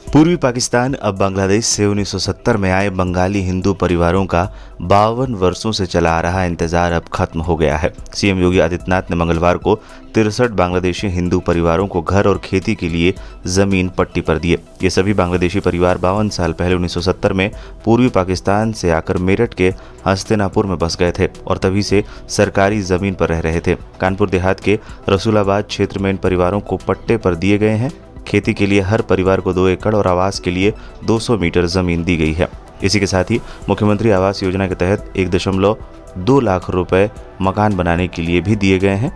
पूर्वी पाकिस्तान अब बांग्लादेश से 1970 में आए बंगाली हिंदू परिवारों का 52 वर्षों से चला आ रहा इंतजार अब खत्म हो गया है। सीएम योगी आदित्यनाथ ने मंगलवार को 63 बांग्लादेशी हिंदू परिवारों को घर और खेती के लिए जमीन पट्टी पर दिए। ये सभी बांग्लादेशी परिवार 52 साल पहले 1970 में पूर्वी पाकिस्तान से आकर मेरठ के हस्तिनापुर में बस गए थे और तभी से सरकारी जमीन पर रह रहे थे। कानपुर देहात के रसूलाबाद क्षेत्र में इन परिवारों को पट्टे पर दिए गए हैं। खेती के लिए हर परिवार को 2 एकड़ और आवास के लिए 200 मीटर जमीन दी गई है। इसी के साथ ही मुख्यमंत्री आवास योजना के तहत 1.2 लाख रुपए मकान बनाने के लिए भी दिए गए हैं।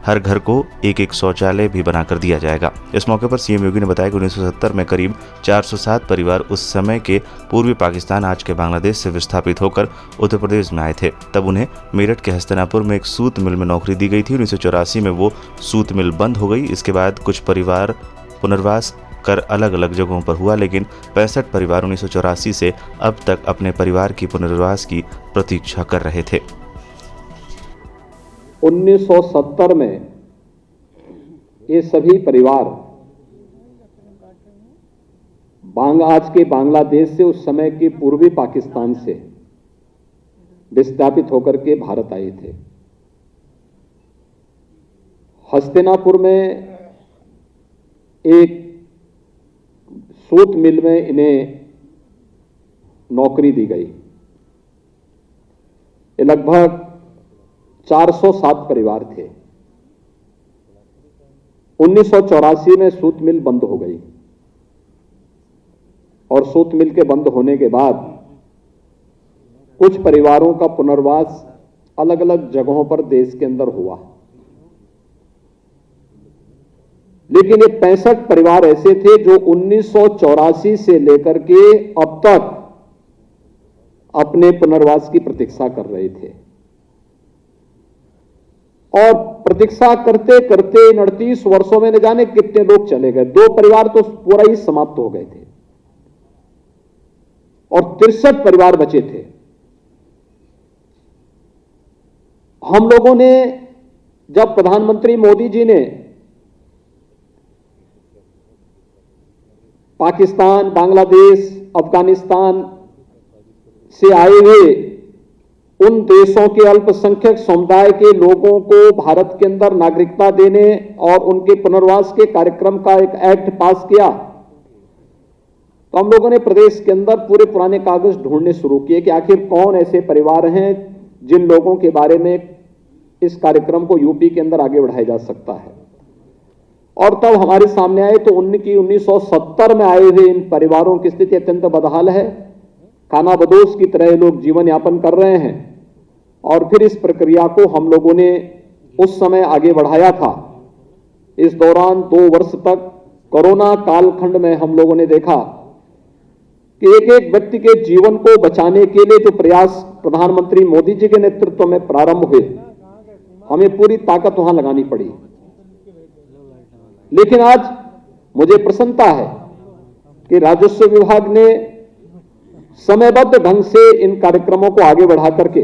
हर घर को एक शौचालय भी बनाकर दिया जाएगा। इस मौके पर सीएम योगी ने बताया कि 1970 में करीब 407 परिवार उस समय के पूर्वी पाकिस्तान आज के बांग्लादेश से विस्थापित होकर उत्तर प्रदेश में आए थे। तब उन्हें मेरठ के हस्तिनापुर में एक सूत मिल में नौकरी दी गई थी। 1984 में वो सूत मिल बंद हो गई। इसके बाद कुछ परिवार पुनर्वास कर अलग अलग जगहों पर हुआ, लेकिन 65 परिवार 1984 से अब तक अपने परिवार की पुनर्वास की प्रतीक्षा कर रहे थे। 1970 में ये सभी परिवार आज के बांग्लादेश से उस समय के पूर्वी पाकिस्तान से विस्थापित होकर के भारत आए थे। हस्तिनापुर में एक सूत मिल में इन्हें नौकरी दी गई। ये लगभग 407 परिवार थे। 1984 में सूत मिल बंद हो गई और सूत मिल के बंद होने के बाद कुछ परिवारों का पुनर्वास अलग अलग जगहों पर देश के अंदर हुआ, लेकिन ये 65 परिवार ऐसे थे जो 1984 से लेकर के अब तक अपने पुनर्वास की प्रतीक्षा कर रहे थे। और प्रतीक्षा करते करते 38 वर्षों में न जाने कितने लोग चले गए। 2 परिवार तो पूरा ही समाप्त हो गए थे और 63 परिवार बचे थे। हम लोगों ने, जब प्रधानमंत्री मोदी जी ने पाकिस्तान, बांग्लादेश, अफगानिस्तान से आए हुए उन देशों के अल्पसंख्यक समुदाय के लोगों को भारत के अंदर नागरिकता देने और उनके पुनर्वास के कार्यक्रम का एक एक्ट पास किया, तो हम लोगों ने प्रदेश के अंदर पूरे पुराने कागज ढूंढने शुरू किए कि आखिर कौन ऐसे परिवार हैं जिन लोगों के बारे में इस कार्यक्रम को यूपी के अंदर आगे बढ़ाया जा सकता है। और तब हमारे सामने आए तो 1970 में आए हुए इन परिवारों की स्थिति अत्यंत बदहाल है। खानाबदोश की तरह लोग जीवन यापन कर रहे हैं। और फिर इस प्रक्रिया को हम लोगों ने उस समय आगे बढ़ाया था। इस दौरान 2 वर्ष तक कोरोना कालखंड में हम लोगों ने देखा कि एक एक व्यक्ति के जीवन को बचाने के लिए जो प्रयास प्रधानमंत्री मोदी जी के नेतृत्व में प्रारंभ हुए, हमें पूरी ताकत वहां लगानी पड़ी। लेकिन आज मुझे प्रसन्नता है कि राजस्व विभाग ने समयबद्ध ढंग से इन कार्यक्रमों को आगे बढ़ा करके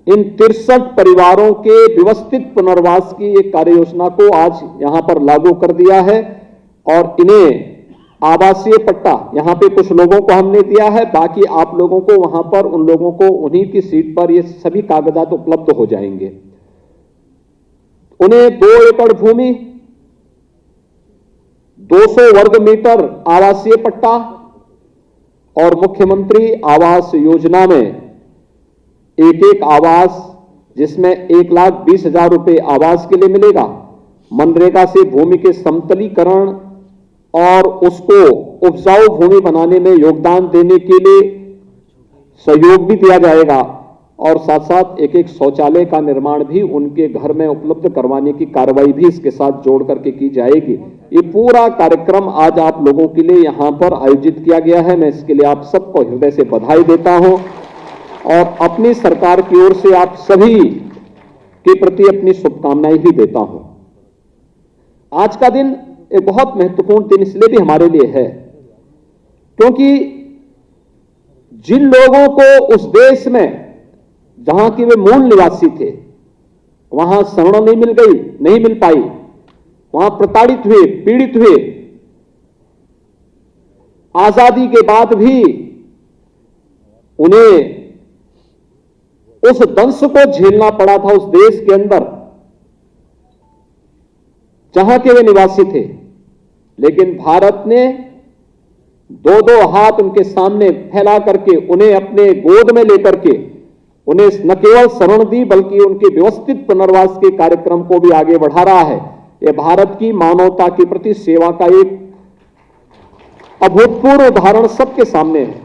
इन 63 परिवारों के व्यवस्थित पुनर्वास की एक कार्य योजना को आज यहां पर लागू कर दिया है। और इन्हें आवासीय पट्टा यहां पे कुछ लोगों को हमने दिया है, बाकी आप लोगों को वहां पर उन लोगों को उन्हीं की सीट पर ये सभी कागजात उपलब्ध हो जाएंगे। उन्हें 2 एकड़ भूमि, 200 वर्ग मीटर आवासीय पट्टा और मुख्यमंत्री आवास योजना में एक आवास जिसमें 1,20,000 रुपए आवास के लिए मिलेगा। मनरेगा से भूमि के समतलीकरण और उसको उपजाऊ भूमि बनाने में योगदान देने के लिए सहयोग भी दिया जाएगा और साथ साथ एक शौचालय का निर्माण भी उनके घर में उपलब्ध करवाने की कार्रवाई भी इसके साथ जोड़ करके की जाएगी। ये पूरा कार्यक्रम आज आप लोगों के लिए यहां पर आयोजित किया गया है। मैं इसके लिए आप सबको हृदय से बधाई देता हूं और अपनी सरकार की ओर से आप सभी के प्रति अपनी शुभकामनाएं भी देता हूं। आज का दिन एक बहुत महत्वपूर्ण दिन इसलिए भी हमारे लिए है क्योंकि जिन लोगों को उस देश में जहां की वे मूल निवासी थे वहां शरण नहीं मिल पाई, वहां प्रताड़ित हुए, पीड़ित हुए, आजादी के बाद भी उन्हें उस दंश को झेलना पड़ा था उस देश के अंदर जहां के वे निवासी थे, लेकिन भारत ने दो दो हाथ उनके सामने फैला करके उन्हें अपने गोद में लेकर के उन्हें न केवल शरण दी बल्कि उनके व्यवस्थित पुनर्वास के कार्यक्रम को भी आगे बढ़ा रहा है। यह भारत की मानवता के प्रति सेवा का एक अभूतपूर्व उदाहरण सबके सामने है।